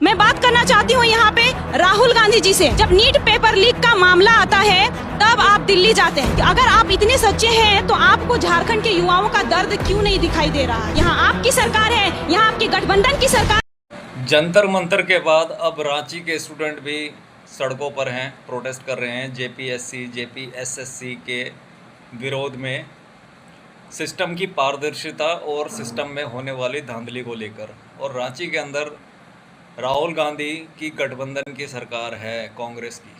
मैं बात करना चाहती हूँ यहाँ पे राहुल गांधी जी से। जब नीट पेपर लीक का मामला आता है तब आप दिल्ली जाते हैं। अगर आप इतने सच्चे हैं तो आपको झारखंड के युवाओं का दर्द क्यों नहीं दिखाई दे रहा? यहाँ आपकी सरकार है, यहाँ आपकी गठबंधन की सरकार। जंतर मंतर के बाद अब रांची के स्टूडेंट भी सड़कों पर हैं, प्रोटेस्ट कर रहे हैं जेपीएससी जेपीएसएससी के विरोध में, सिस्टम की पारदर्शिता और सिस्टम में होने वाली धांधली को लेकर। और रांची के अंदर राहुल गांधी की गठबंधन की सरकार है, कांग्रेस की।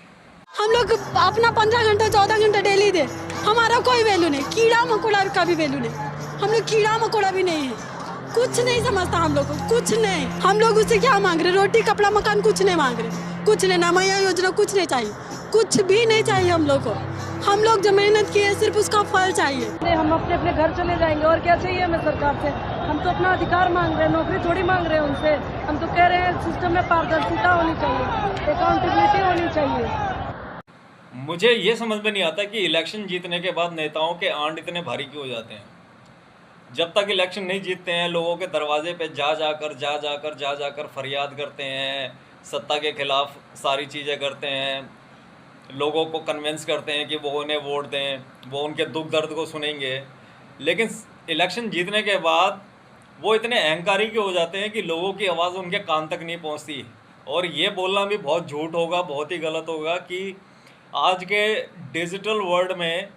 हम लोग अपना 15 घंटा 14 घंटा डेली दे, हमारा कोई वैल्यू नहीं, कीड़ा मकोड़ा का भी वैल्यू नहीं। हम लोग कीड़ा मकोड़ा भी नहीं है, कुछ नहीं समझता हम लोग को, कुछ नहीं। हम लोग उससे क्या मांग रहे? रोटी कपड़ा मकान कुछ नहीं मांग रहे, कुछ नहीं, ना मैया योजना कुछ नहीं चाहिए, कुछ भी नहीं चाहिए हम लोग को। हम लोग जो मेहनत किए सिर्फ उसका फल चाहिए। हम अपने अपने घर चले जाएंगे और क्या चाहिए हमें सरकार से? हम तो अपना अधिकार मांग रहे हैं, नौकरी थोड़ी मांग रहे हैं उनसे। हम तो कह रहे हैं सिस्टम में पारदर्शिता होनी चाहिए, अकाउंटेबिलिटी होनी चाहिए। मुझे ये समझ में नहीं आता कि इलेक्शन जीतने के बाद नेताओं के आंड इतने भारी क्यों हो जाते हैं। जब तक इलेक्शन नहीं जीतते हैं लोगों के दरवाजे पे जा जाकर फरियाद करते हैं, सत्ता के खिलाफ सारी चीज़ें करते हैं, लोगों को कन्विंस करते हैं कि वो उन्हें वोट दें, वो उनके दुख दर्द को सुनेंगे। लेकिन इलेक्शन जीतने के बाद वो इतने अहंकारी के हो जाते हैं कि लोगों की आवाज़ उनके कान तक नहीं पहुंचती। और ये बोलना भी बहुत झूठ होगा, बहुत ही गलत होगा कि आज के डिजिटल वर्ल्ड में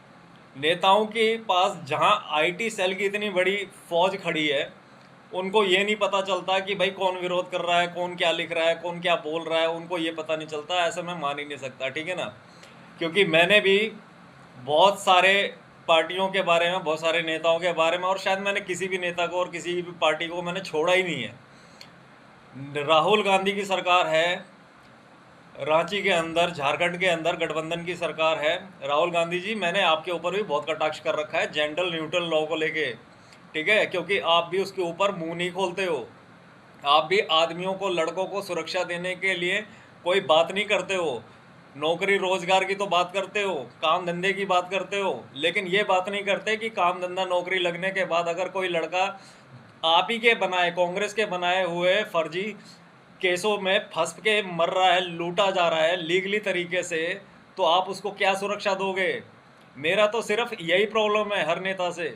नेताओं के पास जहां आईटी सेल की इतनी बड़ी फौज खड़ी है, उनको ये नहीं पता चलता कि भाई कौन विरोध कर रहा है, कौन क्या लिख रहा है, कौन क्या बोल रहा है, उनको ये पता नहीं चलता। ऐसा मैं मान ही नहीं सकता, ठीक है ना। क्योंकि मैंने भी बहुत सारे पार्टियों के बारे में, बहुत सारे नेताओं के बारे में, और शायद मैंने किसी भी नेता को और किसी भी पार्टी को मैंने छोड़ा ही नहीं है। राहुल गांधी की सरकार है रांची के अंदर, झारखंड के अंदर गठबंधन की सरकार है। राहुल गांधी जी, मैंने आपके ऊपर भी बहुत कटाक्ष कर रखा है जेंडर न्यूट्रल लॉ को लेके, ठीक है, क्योंकि आप भी उसके ऊपर मुंह नहीं खोलते हो। आप भी आदमियों को, लड़कों को सुरक्षा देने के लिए कोई बात नहीं करते हो। नौकरी रोजगार की तो बात करते हो, काम धंधे की बात करते हो, लेकिन ये बात नहीं करते कि काम धंधा नौकरी लगने के बाद अगर कोई लड़का आप ही के बनाए, कांग्रेस के बनाए हुए फर्जी केसों में फंस के मर रहा है, लूटा जा रहा है लीगली तरीके से, तो आप उसको क्या सुरक्षा दोगे? मेरा तो सिर्फ यही प्रॉब्लम है हर नेता से।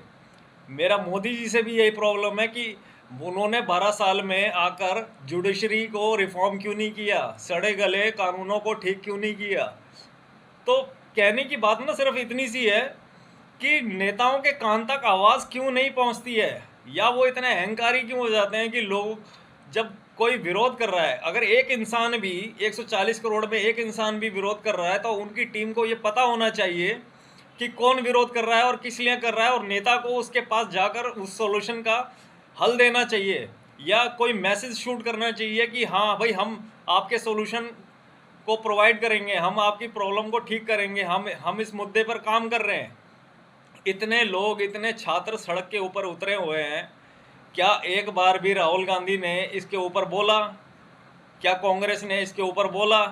मेरा मोदी जी से भी यही प्रॉब्लम है कि उन्होंने 12 साल में आकर जुडिशरी को रिफॉर्म क्यों नहीं किया, सड़े गले कानूनों को ठीक क्यों नहीं किया। तो कहने की बात ना सिर्फ इतनी सी है कि नेताओं के कान तक आवाज़ क्यों नहीं पहुंचती है, या वो इतने अहंकारी क्यों हो जाते हैं कि लोग जब कोई विरोध कर रहा है, अगर एक इंसान भी 140 करोड़ में एक इंसान भी विरोध कर रहा है तो उनकी टीम को ये पता होना चाहिए कि कौन विरोध कर रहा है और किस लिए कर रहा है, और नेता को उसके पास जाकर उस सॉल्यूशन का हल देना चाहिए, या कोई मैसेज शूट करना चाहिए कि हाँ भाई हम आपके सॉल्यूशन को प्रोवाइड करेंगे, हम आपकी प्रॉब्लम को ठीक करेंगे, हम इस मुद्दे पर काम कर रहे हैं। इतने लोग, इतने छात्र सड़क के ऊपर उतरे हुए हैं, क्या एक बार भी राहुल गांधी ने इसके ऊपर बोला? क्या कांग्रेस ने इसके ऊपर बोला?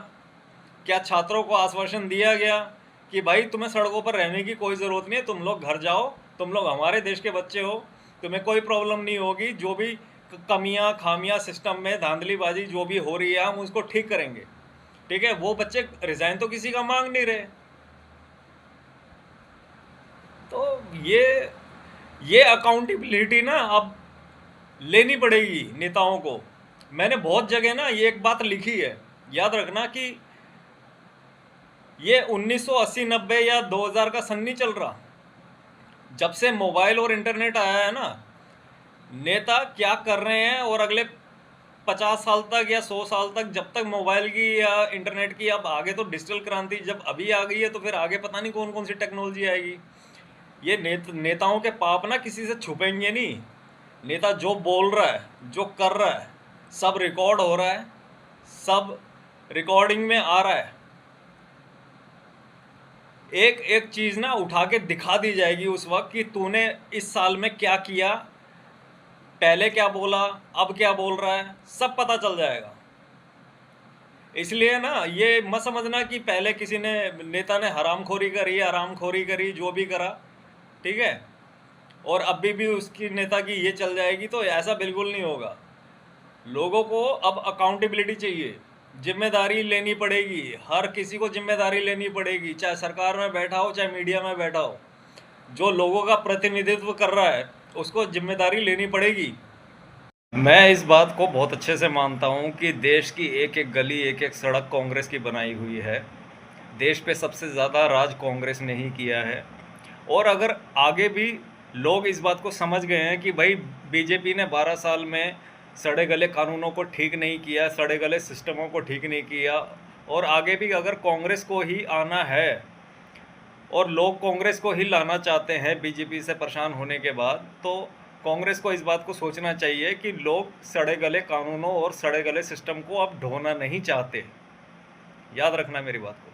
क्या छात्रों को आश्वासन दिया गया कि भाई तुम्हें सड़कों पर रहने की कोई ज़रूरत नहीं है, तुम लोग घर जाओ, तुम लोग हमारे देश के बच्चे हो, तुम्हें कोई प्रॉब्लम नहीं होगी, जो भी कमियां खामियां सिस्टम में धांधलीबाजी जो भी हो रही है हम उसको ठीक करेंगे, ठीक है। वो बच्चे रिजाइन तो किसी का मांग नहीं रहे। तो ये अकाउंटेबिलिटी ना अब लेनी पड़ेगी नेताओं को। मैंने बहुत जगह ना ये एक बात लिखी है, याद रखना कि ये 1980-90 या 2000 का सन नहीं चल रहा। जब से मोबाइल और इंटरनेट आया है ना, नेता क्या कर रहे हैं और अगले 50 साल तक या 100 साल तक, जब तक मोबाइल की या इंटरनेट की, अब आगे तो डिजिटल क्रांति जब अभी आ गई है तो फिर आगे पता नहीं कौन कौन सी टेक्नोलॉजी आएगी। ये नेताओं के पाप ना किसी से छुपेंगे नहीं। नेता जो बोल रहा है, जो कर रहा है, सब रिकॉर्ड हो रहा है, सब रिकॉर्डिंग में आ रहा है। एक एक चीज़ ना उठा के दिखा दी जाएगी उस वक्त कि तूने इस साल में क्या किया, पहले क्या बोला, अब क्या बोल रहा है, सब पता चल जाएगा। इसलिए ना ये मत समझना कि पहले किसी ने, नेता ने हरामखोरी करी, जो भी करा, ठीक है, और अभी भी उसकी नेता की ये चल जाएगी, तो ऐसा बिल्कुल नहीं होगा। लोगों को अब अकाउंटेबिलिटी चाहिए, जिम्मेदारी लेनी पड़ेगी, हर किसी को जिम्मेदारी लेनी पड़ेगी, चाहे सरकार में बैठा हो चाहे मीडिया में बैठा हो। जो लोगों का प्रतिनिधित्व कर रहा है उसको जिम्मेदारी लेनी पड़ेगी। मैं इस बात को बहुत अच्छे से मानता हूँ कि देश की एक एक गली एक एक सड़क कांग्रेस की बनाई हुई है। देश पे सबसे ज़्यादा राज कांग्रेस ने ही किया है। और अगर आगे भी लोग इस बात को समझ गए हैं कि भाई बीजेपी ने 12 साल में सड़े गले कानूनों को ठीक नहीं किया, सड़े गले सिस्टमों को ठीक नहीं किया, और आगे भी अगर कांग्रेस को ही आना है और लोग कांग्रेस को ही लाना चाहते हैं बीजेपी से परेशान होने के बाद, तो कांग्रेस को इस बात को सोचना चाहिए कि लोग सड़े गले कानूनों और सड़े गले सिस्टम को अब ढोना नहीं चाहते। याद रखना मेरी बात को।